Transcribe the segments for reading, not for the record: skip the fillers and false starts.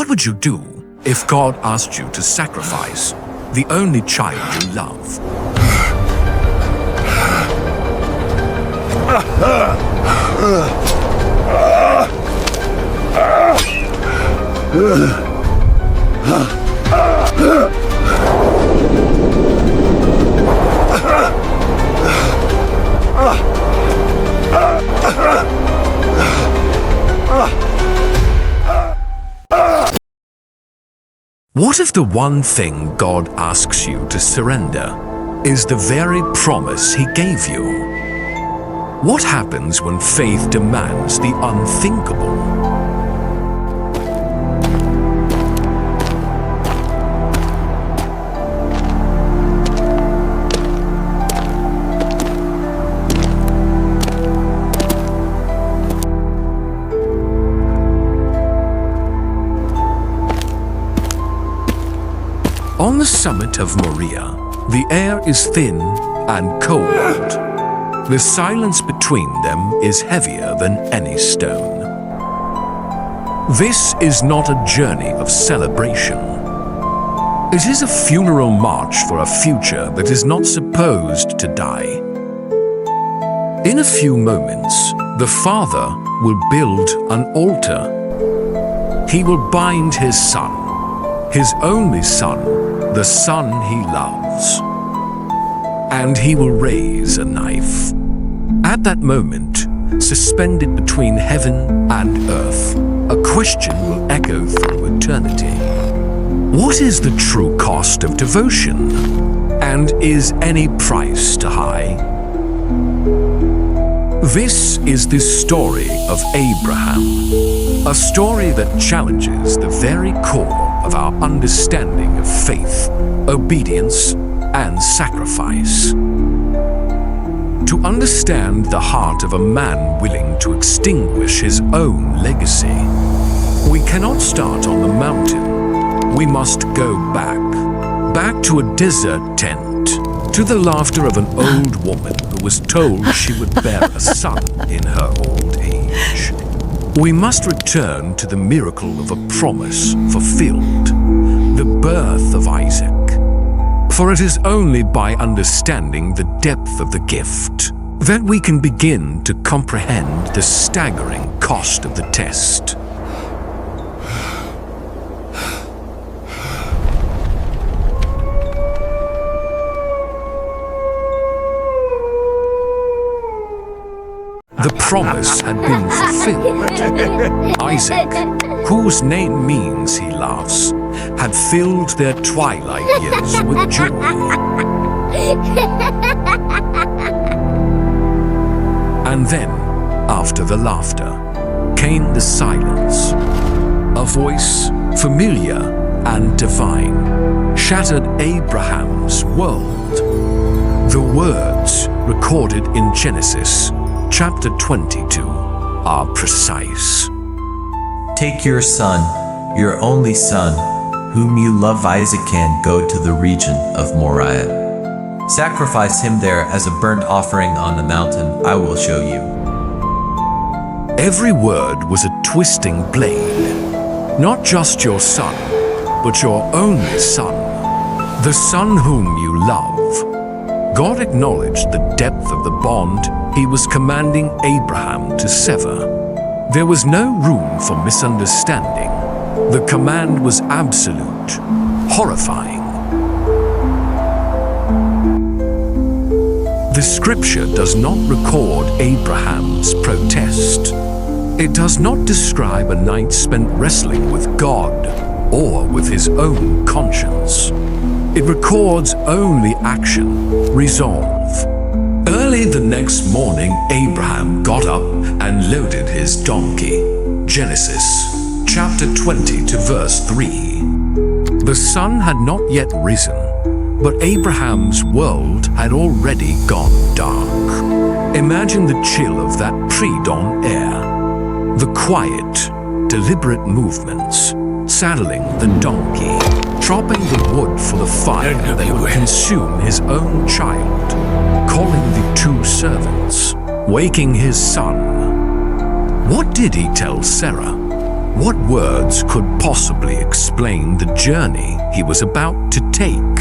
What would you do if God asked you to sacrifice the only child you love? What if the one thing God asks you to surrender is the very promise He gave you? What happens when faith demands the unthinkable? On the summit of Moriah, the air is thin and cold. The silence between them is heavier than any stone. This is not a journey of celebration. It is a funeral march for a future that is not supposed to die. In a few moments, the Father will build an altar. He will bind His Son, His only Son, the Son He loves. And He will raise a knife. At that moment, suspended between heaven and earth, a question will echo through eternity. What is the true cost of devotion? And is any price too high? This is the story of Abraham, a story that challenges the very core of our understanding of faith, obedience, and sacrifice. To understand the heart of a man willing to extinguish his own legacy, we cannot start on the mountain. We must go back to a desert tent, to the laughter of an old woman who was told she would bear a son in her old age. We must return to the miracle of a promise fulfilled, the birth of Isaac. For it is only by understanding the depth of the gift that we can begin to comprehend the staggering cost of the test. The promise had been fulfilled. Isaac, whose name means he laughs, had filled their twilight years with joy. And then, after the laughter, came the silence. A voice, familiar and divine, shattered Abraham's world. The words recorded in Genesis chapter 22 are precise. Take your son, your only son, whom you love, Isaac, and go to the region of Moriah. Sacrifice him there as a burnt offering on the mountain I will show you. Every word was a twisting blade. Not just your son, but your only son, the son whom you love. God acknowledged the depth of the bond He was commanding Abraham to sever. There was no room for misunderstanding. The command was absolute, horrifying. The scripture does not record Abraham's protest. It does not describe a night spent wrestling with God or with his own conscience. It records only action, resolve. Early the next morning, Abraham got up and loaded his donkey. Genesis chapter 20 to verse 3. The sun had not yet risen, but Abraham's world had already gone dark. Imagine the chill of that pre-dawn air, the quiet, deliberate movements, saddling the donkey, chopping the wood for the fire that would consume his own child, calling the two servants, waking his son. What did he tell Sarah? What words could possibly explain the journey he was about to take?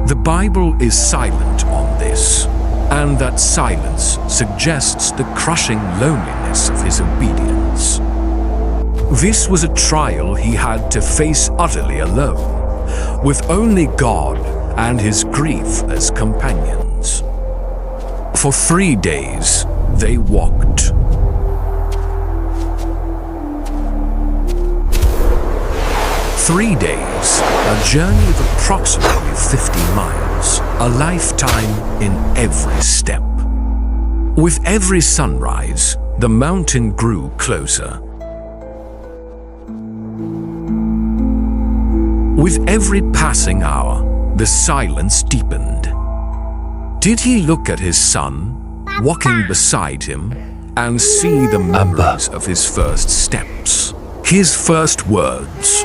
The Bible is silent on this, and that silence suggests the crushing loneliness of his obedience. This was a trial he had to face utterly alone, with only God and his grief as companions. For 3 days, they walked. 3 days, a journey of approximately 50 miles, a lifetime in every step. With every sunrise, the mountain grew closer. With every passing hour, the silence deepened. Did he look at his son, walking beside him, and see the memories of his first steps, his first words?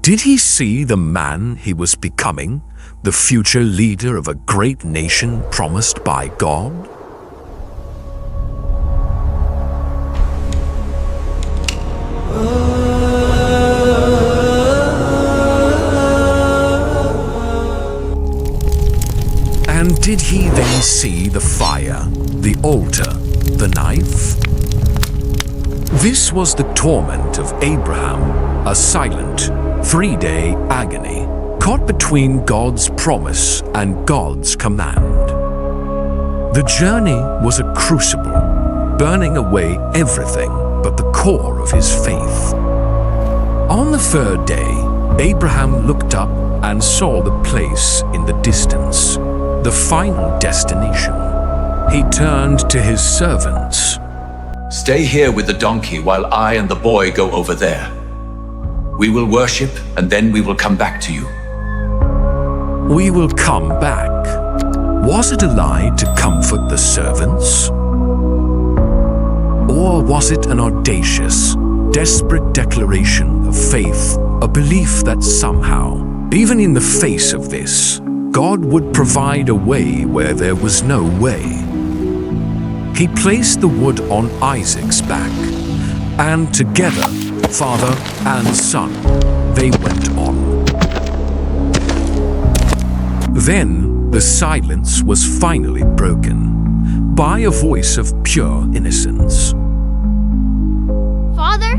Did he see the man he was becoming, the future leader of a great nation promised by God? And did he then see the fire, the altar, the knife? This was the torment of Abraham, a silent, 3-day agony, caught between God's promise and God's command. The journey was a crucible, burning away everything but the core of his faith. On the 3rd day, Abraham looked up and saw the place in the distance, the final destination. He turned to his servants. "Stay here with the donkey while I and the boy go over there. We will worship, and then we will come back to you." We will come back. Was it a lie to comfort the servants? Or was it an audacious, desperate declaration of faith, a belief that somehow, even in the face of this, God would provide a way where there was no way? He placed the wood on Isaac's back, and together, father and son, they went on. Then the silence was finally broken by a voice of pure innocence. Father?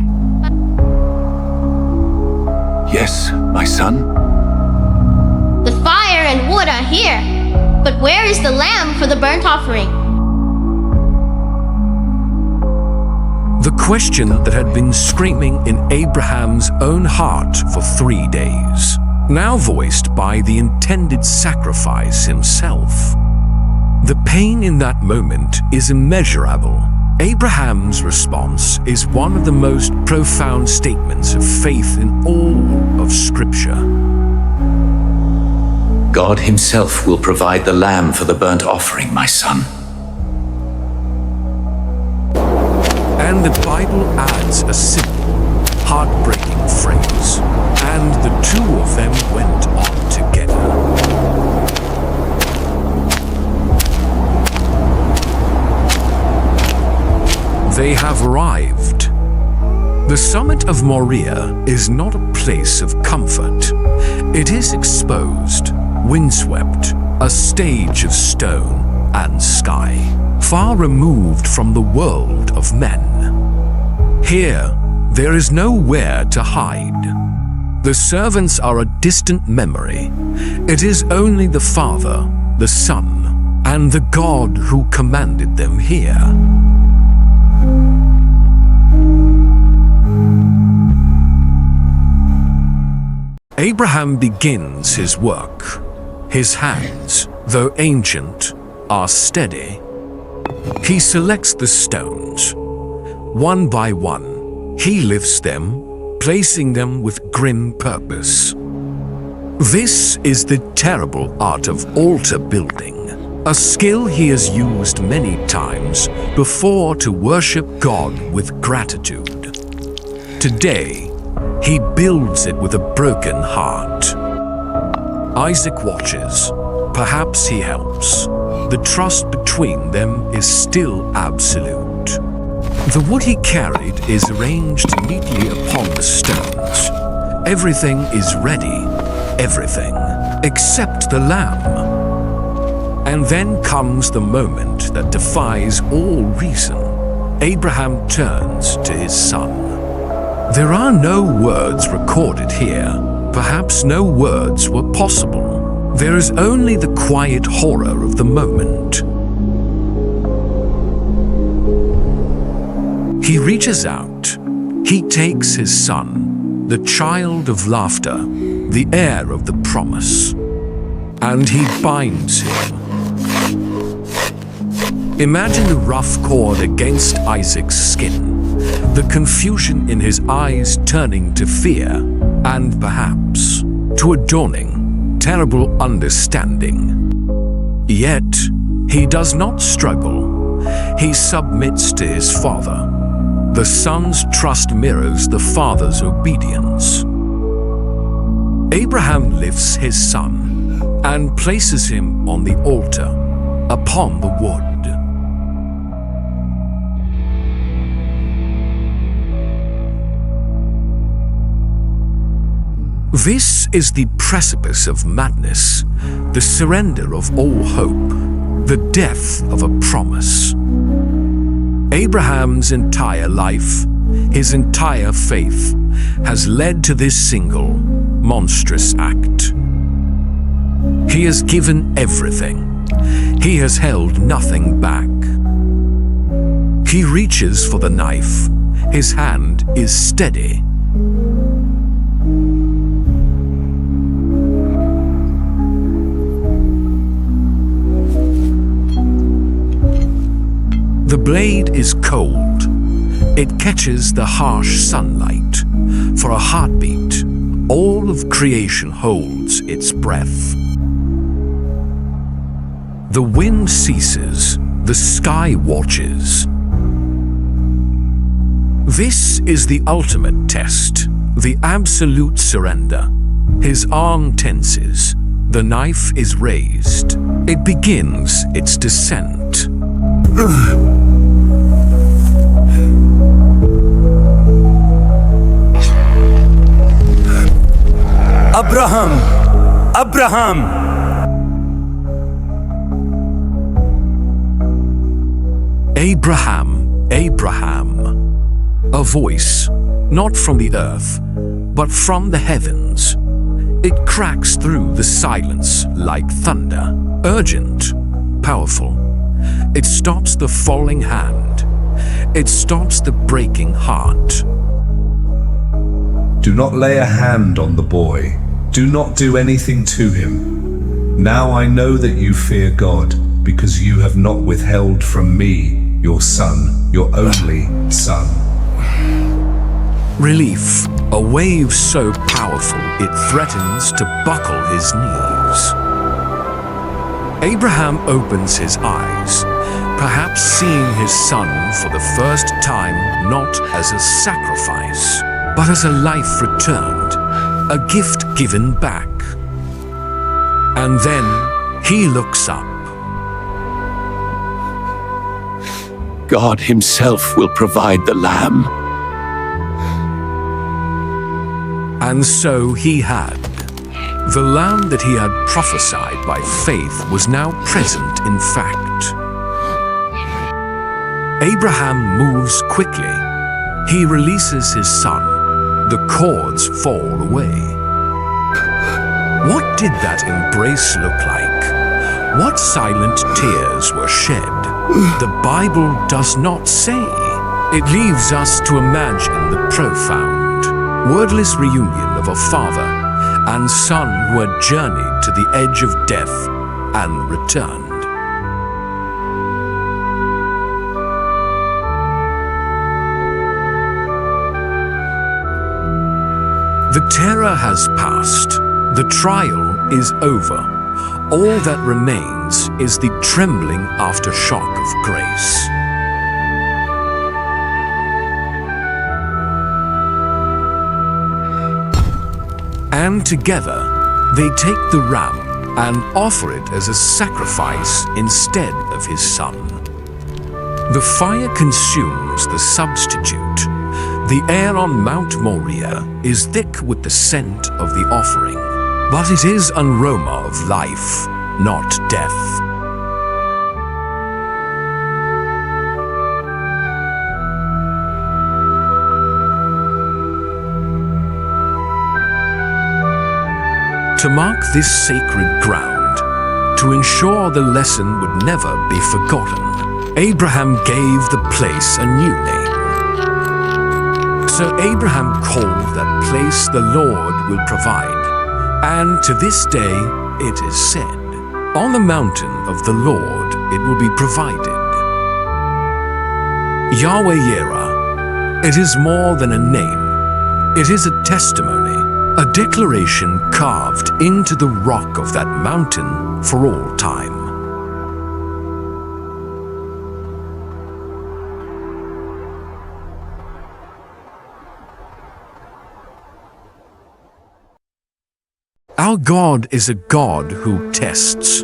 "Yes, my son?" The fire and wood are here, but where is the lamb for the burnt offering? The question that had been screaming in Abraham's own heart for 3 days, now voiced by the intended sacrifice himself. The pain in that moment is immeasurable. Abraham's response is one of the most profound statements of faith in all of Scripture. "God himself will provide the lamb for the burnt offering, my son." And the Bible adds a simple, heartbreaking phrase, and the two of them went on together. They have arrived. The summit of Moriah is not a place of comfort. It is exposed, windswept, a stage of stone and sky, far removed from the world of men. Here, there is nowhere to hide. The servants are a distant memory. It is only the Father, the Son, and the God who commanded them here. Abraham begins his work. His hands, though ancient, are steady. He selects the stones. One by one, he lifts them, placing them with grim purpose. This is the terrible art of altar building, a skill he has used many times before to worship God with gratitude. Today, he builds it with a broken heart. Isaac watches. Perhaps he helps. The trust between them is still absolute. The wood he carried is arranged neatly upon the stones. Everything is ready, everything, except the lamb. And then comes the moment that defies all reason. Abraham turns to his son. There are no words recorded here. Perhaps no words were possible. There is only the quiet horror of the moment. He reaches out. He takes his son, the child of laughter, the heir of the promise, and he binds him. Imagine the rough cord against Isaac's skin, the confusion in his eyes turning to fear, and perhaps to a dawning, terrible understanding. Yet, he does not struggle. He submits to his father. The son's trust mirrors the father's obedience. Abraham lifts his son and places him on the altar upon the wood. This is the precipice of madness, the surrender of all hope, the death of a promise. Abraham's entire life, his entire faith, has led to this single, monstrous act. He has given everything. He has held nothing back. He reaches for the knife. His hand is steady. The blade is cold. It catches the harsh sunlight. For a heartbeat, all of creation holds its breath. The wind ceases, the sky watches. This is the ultimate test, the absolute surrender. His arm tenses, the knife is raised. It begins its descent. Abraham! Abraham! Abraham, Abraham. A voice, not from the earth, but from the heavens. It cracks through the silence like thunder, urgent, powerful. It stops the falling hand. It stops the breaking heart. Do not lay a hand on the boy. Do not do anything to him. Now I know that you fear God, because you have not withheld from me your son, your only son. Relief, a wave so powerful it threatens to buckle his knees. Abraham opens his eyes, perhaps seeing his son for the first time not as a sacrifice, but as a life returned, a gift given back. And then he looks up. God himself will provide the lamb. And so he had. The lamb that he had prophesied by faith was now present in fact. Abraham moves quickly. He releases his son. The cords fall away. What did that embrace look like? What silent tears were shed? The Bible does not say. It leaves us to imagine the profound, wordless reunion of a father and son who had journeyed to the edge of death and returned. The terror has passed. The trial is over. All that remains is the trembling aftershock of grace. And together, they take the ram and offer it as a sacrifice instead of his son. The fire consumes the substitute. The air on Mount Moriah is thick with the scent of the offering, but it is an aroma of life, not death. To mark this sacred ground, to ensure the lesson would never be forgotten, Abraham gave the place a new name. So Abraham called that place the Lord will provide, and to this day it is said, on the mountain of the Lord it will be provided. Yahweh-Yireh, it is more than a name, it is a testimony, a declaration carved into the rock of that mountain for all time. Our God is a God who tests,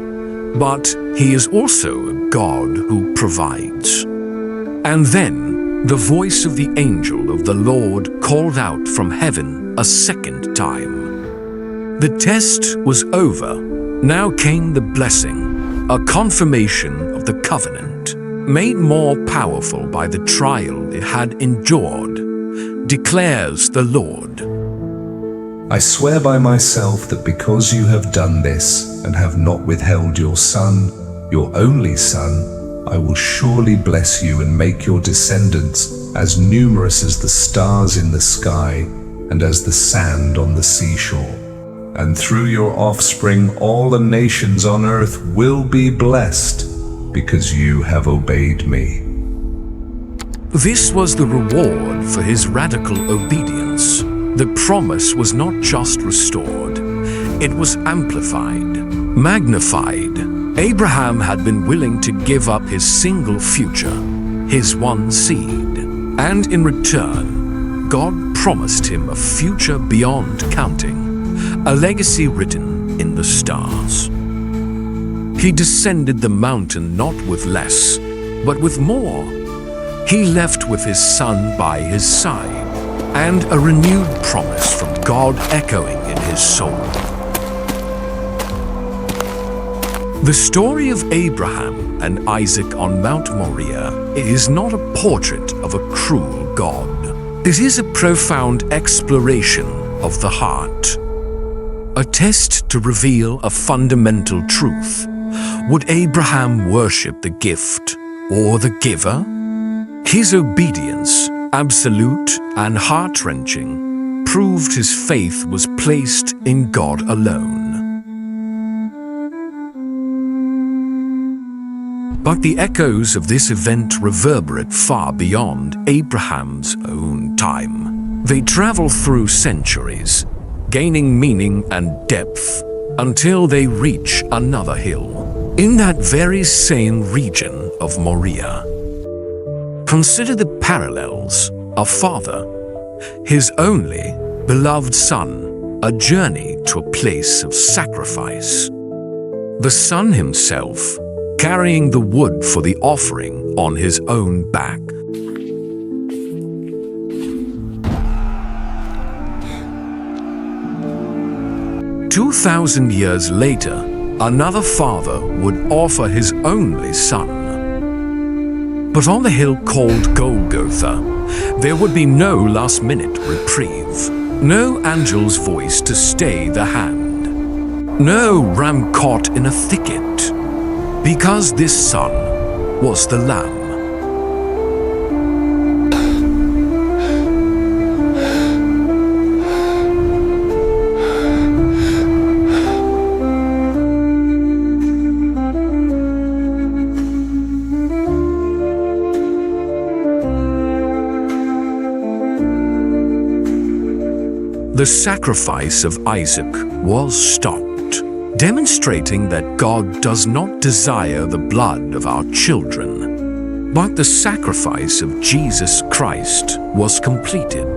but He is also a God who provides. And then the voice of the angel of the Lord called out from heaven a second time. The test was over. Now came the blessing, a confirmation of the covenant, made more powerful by the trial it had endured, declares the Lord. I swear by myself that because you have done this and have not withheld your son, your only son, I will surely bless you and make your descendants as numerous as the stars in the sky and as the sand on the seashore. And through your offspring all the nations on earth will be blessed because you have obeyed me. This was the reward for his radical obedience. The promise was not just restored, it was amplified, magnified. Abraham had been willing to give up his single future, his one seed, and in return, God promised him a future beyond counting, a legacy written in the stars. He descended the mountain not with less, but with more. He left with his son by his side, and a renewed promise from God echoing in his soul. The story of Abraham and Isaac on Mount Moriah is not a portrait of a cruel God. It is a profound exploration of the heart, a test to reveal a fundamental truth. Would Abraham worship the gift or the giver? His obedience, absolute and heart-wrenching, proved his faith was placed in God alone. But the echoes of this event reverberate far beyond Abraham's own time. They travel through centuries, gaining meaning and depth until they reach another hill, in that very same region of Moriah. Consider the parallels. A father, his only beloved son, a journey to a place of sacrifice. The son himself carrying the wood for the offering on his own back. "2,000 years later, another father would offer his only son. But on the hill called Golgotha, there would be no last-minute reprieve, no angel's voice to stay the hand, no ram caught in a thicket, because this son was the Lamb. The sacrifice of Isaac was stopped, demonstrating that God does not desire the blood of our children. But the sacrifice of Jesus Christ was completed,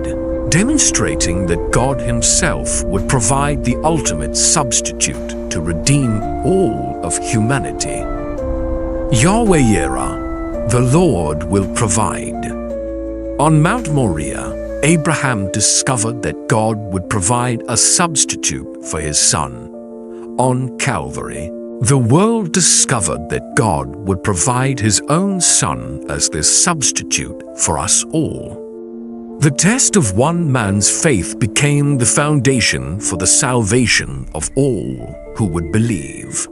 demonstrating that God Himself would provide the ultimate substitute to redeem all of humanity. Yahweh-Yireh, The Lord will provide. On Mount Moriah, Abraham discovered that God would provide a substitute for his son. On Calvary, the world discovered that God would provide his own son as this substitute for us all. The test of one man's faith became the foundation for the salvation of all who would believe.